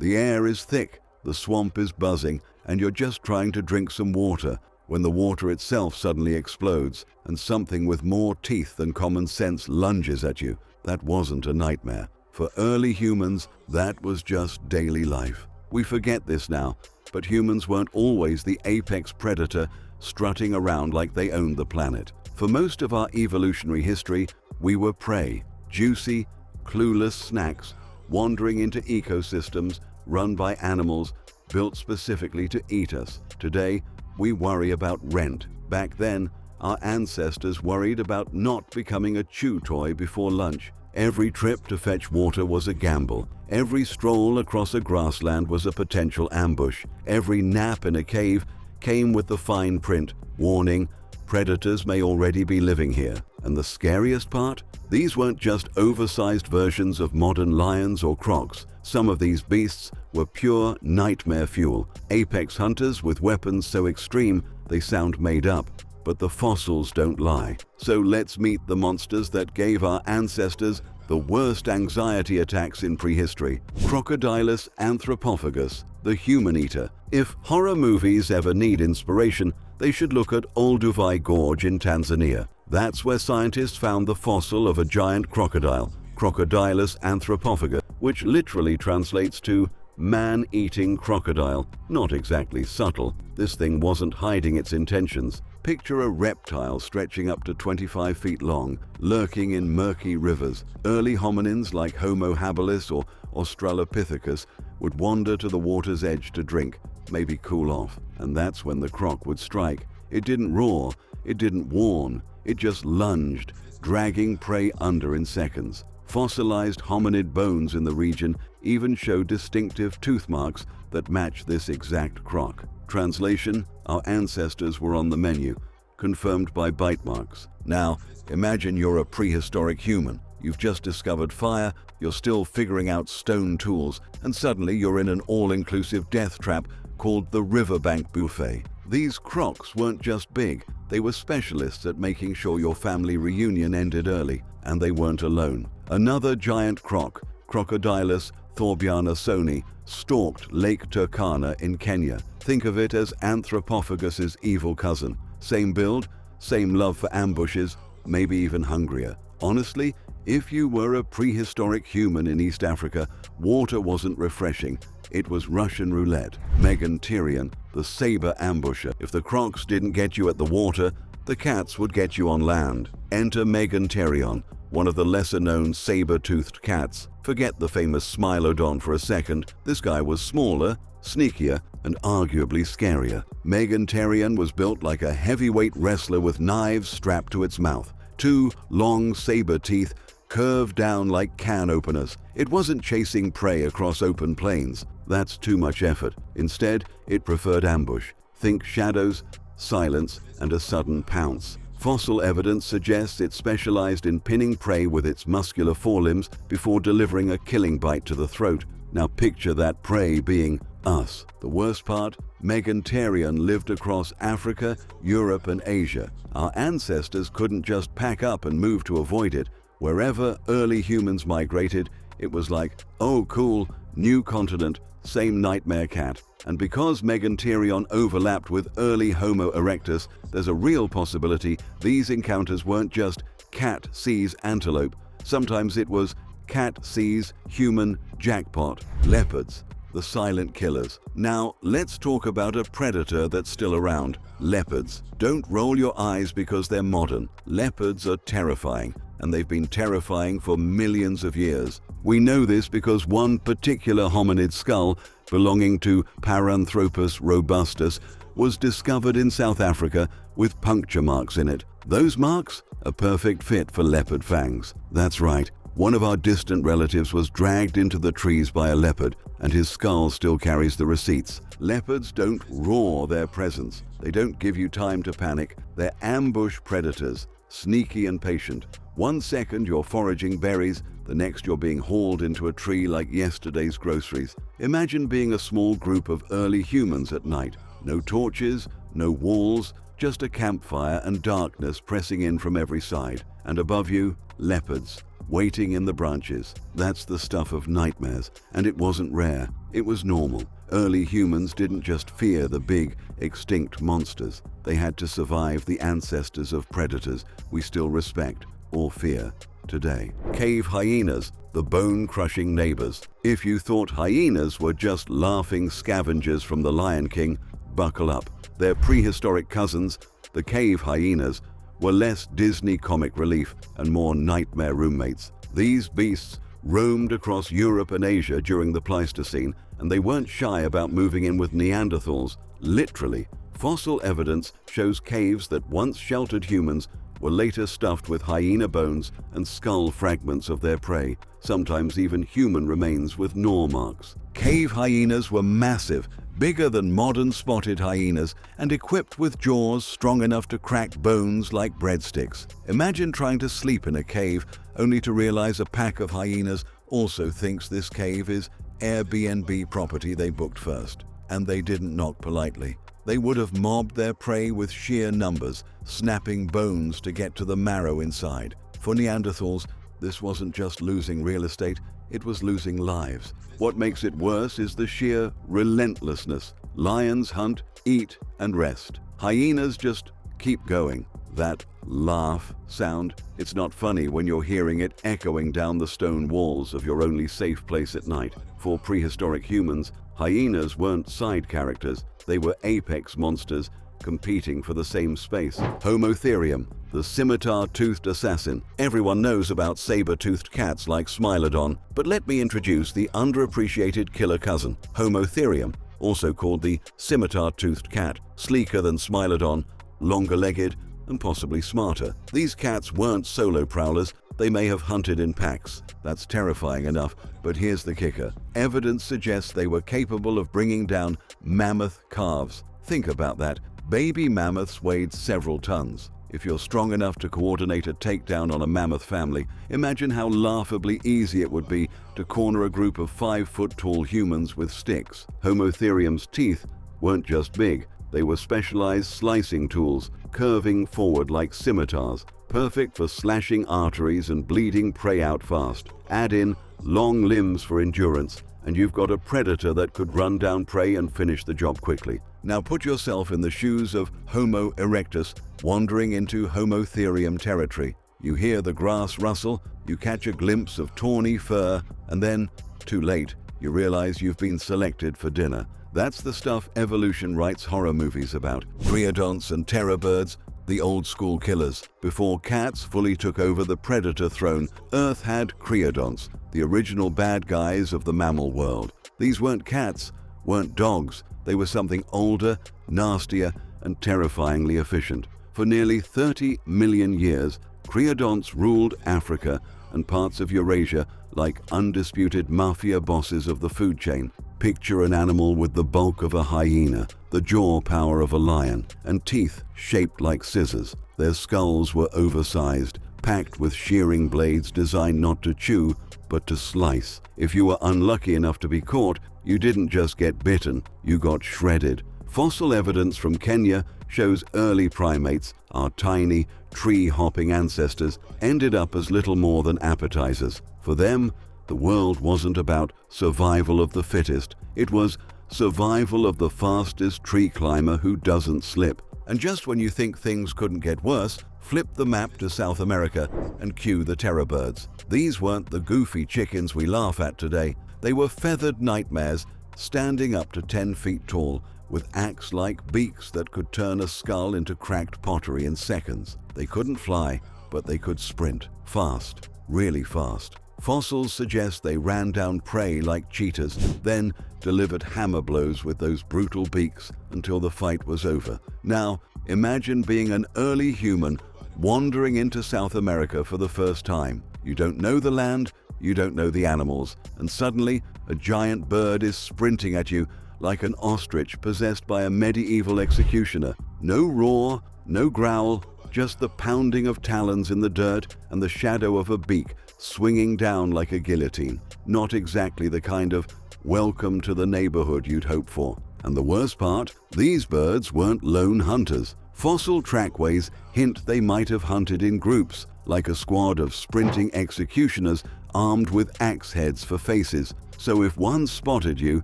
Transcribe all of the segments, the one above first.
The air is thick, the swamp is buzzing, and you're just trying to drink some water when the water itself suddenly explodes and something with more teeth than common sense lunges at you. That wasn't a nightmare. For early humans, that was just daily life. We forget this now, but humans weren't always the apex predator strutting around like they owned the planet. For most of our evolutionary history, we were prey, juicy, clueless snacks, wandering into ecosystems run by animals built specifically to eat us. Today, we worry about rent. Back then, our ancestors worried about not becoming a chew toy before lunch. Every trip to fetch water was a gamble. Every stroll across a grassland was a potential ambush. Every nap in a cave came with the fine print, warning, predators may already be living here. And the scariest part? These weren't just oversized versions of modern lions or crocs. Some of these beasts were pure nightmare fuel. Apex hunters with weapons so extreme they sound made up. But the fossils don't lie. So let's meet the monsters that gave our ancestors the worst anxiety attacks in prehistory. Crocodylus anthropophagus, the human eater. If horror movies ever need inspiration, they should look at Olduvai Gorge in Tanzania. That's where scientists found the fossil of a giant crocodile, Crocodylus anthropophagus, which literally translates to man-eating crocodile. Not exactly subtle. This thing wasn't hiding its intentions. Picture a reptile stretching up to 25 feet long, lurking in murky rivers. Early hominins like Homo habilis or Australopithecus would wander to the water's edge to drink, maybe cool off. And that's when the croc would strike. It didn't roar, it didn't warn, it just lunged, dragging prey under in seconds. Fossilized hominid bones in the region even show distinctive tooth marks that match this exact croc. Translation: our ancestors were on the menu, confirmed by bite marks. Now, imagine you're a prehistoric human. You've just discovered fire, you're still figuring out stone tools, and suddenly you're in an all-inclusive death trap called the Riverbank Buffet. These crocs weren't just big, they were specialists at making sure your family reunion ended early, and they weren't alone. Another giant croc, Crocodylus thorbjarnasoni, stalked Lake Turkana in Kenya. Think of it as Anthropophagus's evil cousin. Same build, same love for ambushes, maybe even hungrier. Honestly, if you were a prehistoric human in East Africa, water wasn't refreshing. It was Russian roulette. Meganterion, the saber ambusher. If the crocs didn't get you at the water, the cats would get you on land. Enter Meganterion, one of the lesser-known saber-toothed cats. Forget the famous Smilodon for a second. This guy was smaller, sneakier, and arguably scarier. Meganterion was built like a heavyweight wrestler with knives strapped to its mouth. Two long saber teeth curved down like can openers. It wasn't chasing prey across open plains. That's too much effort. Instead, it preferred ambush. Think shadows, silence, and a sudden pounce. Fossil evidence suggests it specialized in pinning prey with its muscular forelimbs before delivering a killing bite to the throat. Now picture that prey being us. The worst part? Meganterion lived across Africa, Europe, and Asia. Our ancestors couldn't just pack up and move to avoid it. Wherever early humans migrated, it was like, oh cool, new continent, same nightmare cat. And because Meganterion overlapped with early Homo erectus, there's a real possibility these encounters weren't just cat sees antelope. Sometimes it was cat sees human jackpot. Leopards, the silent killers. Now, let's talk about a predator that's still around. Leopards. Don't roll your eyes because they're modern. Leopards are terrifying, and they've been terrifying for millions of years. We know this because one particular hominid skull belonging to Paranthropus robustus was discovered in South Africa with puncture marks in it. Those marks? A perfect fit for leopard fangs. That's right. One of our distant relatives was dragged into the trees by a leopard, and his skull still carries the receipts. Leopards don't roar their presence. They don't give you time to panic. They're ambush predators, sneaky and patient. 1 second you're foraging berries, the next you're being hauled into a tree like yesterday's groceries. Imagine being a small group of early humans at night. No torches, no walls, just a campfire and darkness pressing in from every side. And above you, leopards. waiting in the branches. That's the stuff of nightmares, and it wasn't rare, it was normal. Early humans didn't just fear the big, extinct monsters. They had to survive the ancestors of predators we still respect or fear today. Cave hyenas, the bone-crushing neighbors. If you thought hyenas were just laughing scavengers from the Lion King, buckle up. Their prehistoric cousins, the cave hyenas, were less Disney comic relief and more nightmare roommates. These beasts roamed across Europe and Asia during the Pleistocene, and they weren't shy about moving in with Neanderthals. Literally, fossil evidence shows caves that once sheltered humans were later stuffed with hyena bones and skull fragments of their prey, sometimes even human remains with gnaw marks. Cave hyenas were massive, bigger than modern spotted hyenas, and equipped with jaws strong enough to crack bones like breadsticks. Imagine trying to sleep in a cave only to realize a pack of hyenas also thinks this cave is Airbnb property they booked first. And they didn't knock politely. They would have mobbed their prey with sheer numbers, snapping bones to get to the marrow inside. For Neanderthals, this wasn't just losing real estate, it was losing lives. What makes it worse is the sheer relentlessness. Lions hunt, eat, and rest. Hyenas just keep going. That laugh sound, it's not funny when you're hearing it echoing down the stone walls of your only safe place at night. For prehistoric humans, hyenas weren't side characters, they were apex monsters competing for the same space. Homotherium, the scimitar-toothed assassin. Everyone knows about saber-toothed cats like Smilodon, but let me introduce the underappreciated killer cousin, Homotherium, also called the scimitar-toothed cat, sleeker than Smilodon, longer-legged, and possibly smarter. These cats weren't solo prowlers, they may have hunted in packs. That's terrifying enough, but here's the kicker. Evidence suggests they were capable of bringing down mammoth calves. Think about that. Baby mammoths weighed several tons. If you're strong enough to coordinate a takedown on a mammoth family, imagine how laughably easy it would be to corner a group of 5-foot-tall humans with sticks. Homotherium's teeth weren't just big, they were specialized slicing tools, curving forward like scimitars, perfect for slashing arteries and bleeding prey out fast. Add in long limbs for endurance, and you've got a predator that could run down prey and finish the job quickly. Now put yourself in the shoes of Homo erectus wandering into Homotherium territory. You hear the grass rustle, you catch a glimpse of tawny fur, and then, too late, you realize you've been selected for dinner. That's the stuff evolution writes horror movies about. Creodonts and terror birds, the old-school killers. Before cats fully took over the predator throne, Earth had creodonts, the original bad guys of the mammal world. These weren't cats, weren't dogs. They were something older, nastier, and terrifyingly efficient. For nearly 30 million years, creodonts ruled Africa and parts of Eurasia like undisputed mafia bosses of the food chain. Picture an animal with the bulk of a hyena, the jaw power of a lion, and teeth shaped like scissors. Their skulls were oversized, packed with shearing blades designed not to chew, but to slice. If you were unlucky enough to be caught, you didn't just get bitten, you got shredded. Fossil evidence from Kenya shows early primates, our tiny, tree-hopping ancestors, ended up as little more than appetizers. For them, the world wasn't about survival of the fittest, it was survival of the fastest tree climber who doesn't slip. And just when you think things couldn't get worse, flip the map to South America and cue the terror birds. These weren't the goofy chickens we laugh at today. They were feathered nightmares, standing up to 10 feet tall, with axe-like beaks that could turn a skull into cracked pottery in seconds. They couldn't fly, but they could sprint. Fast, really fast. Fossils suggest they ran down prey like cheetahs, then delivered hammer blows with those brutal beaks until the fight was over. Now, imagine being an early human wandering into South America for the first time. You don't know the land, you don't know the animals, and suddenly a giant bird is sprinting at you like an ostrich possessed by a medieval executioner. No roar, no growl, just the pounding of talons in the dirt and the shadow of a beak swinging down like a guillotine. Not exactly the kind of welcome to the neighborhood you'd hope for. And the worst part, these birds weren't lone hunters. Fossil trackways hint they might have hunted in groups, like a squad of sprinting executioners armed with axe heads for faces. So if one spotted you,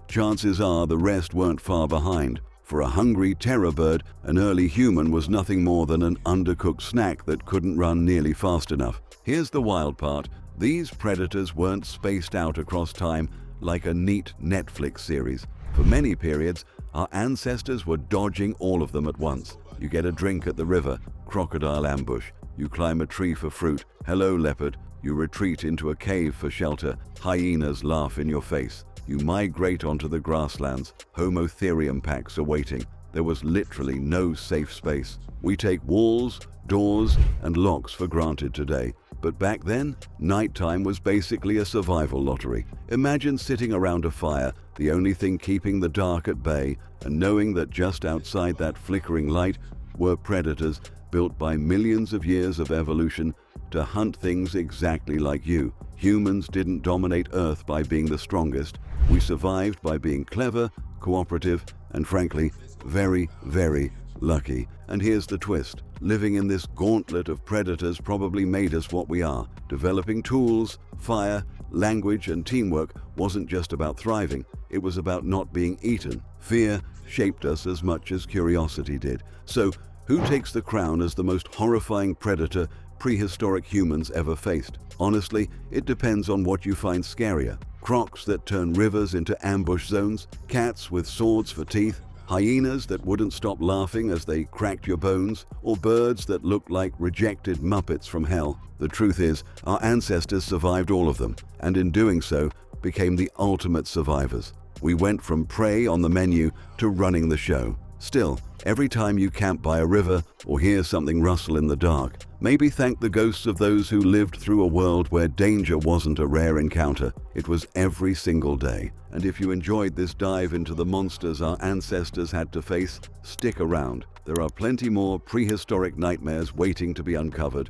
chances are the rest weren't far behind. For a hungry terror bird, an early human was nothing more than an undercooked snack that couldn't run nearly fast enough. Here's the wild part. These predators weren't spaced out across time like a neat Netflix series. For many periods, our ancestors were dodging all of them at once. You get a drink at the river, crocodile ambush. You climb a tree for fruit, hello leopard. You retreat into a cave for shelter, hyenas laugh in your face. You migrate onto the grasslands, homotherium packs awaiting. There was literally no safe space. We take walls, doors, and locks for granted today. But back then, nighttime was basically a survival lottery. Imagine sitting around a fire, the only thing keeping the dark at bay, and knowing that just outside that flickering light were predators built by millions of years of evolution to hunt things exactly like you. Humans didn't dominate Earth by being the strongest. We survived by being clever, cooperative, and frankly, very, very lucky. And here's the twist. Living in this gauntlet of predators probably made us what we are. Developing tools, fire, language, and teamwork wasn't just about thriving. It was about not being eaten. Fear shaped us as much as curiosity did. So, who takes the crown as the most horrifying predator prehistoric humans ever faced? Honestly, it depends on what you find scarier. Crocs that turn rivers into ambush zones, cats with swords for teeth, hyenas that wouldn't stop laughing as they cracked your bones, or birds that looked like rejected Muppets from hell. The truth is, our ancestors survived all of them, and in doing so, became the ultimate survivors. We went from prey on the menu to running the show. Still, every time you camp by a river or hear something rustle in the dark, maybe thank the ghosts of those who lived through a world where danger wasn't a rare encounter. It was every single day. And if you enjoyed this dive into the monsters our ancestors had to face, stick around. There are plenty more prehistoric nightmares waiting to be uncovered.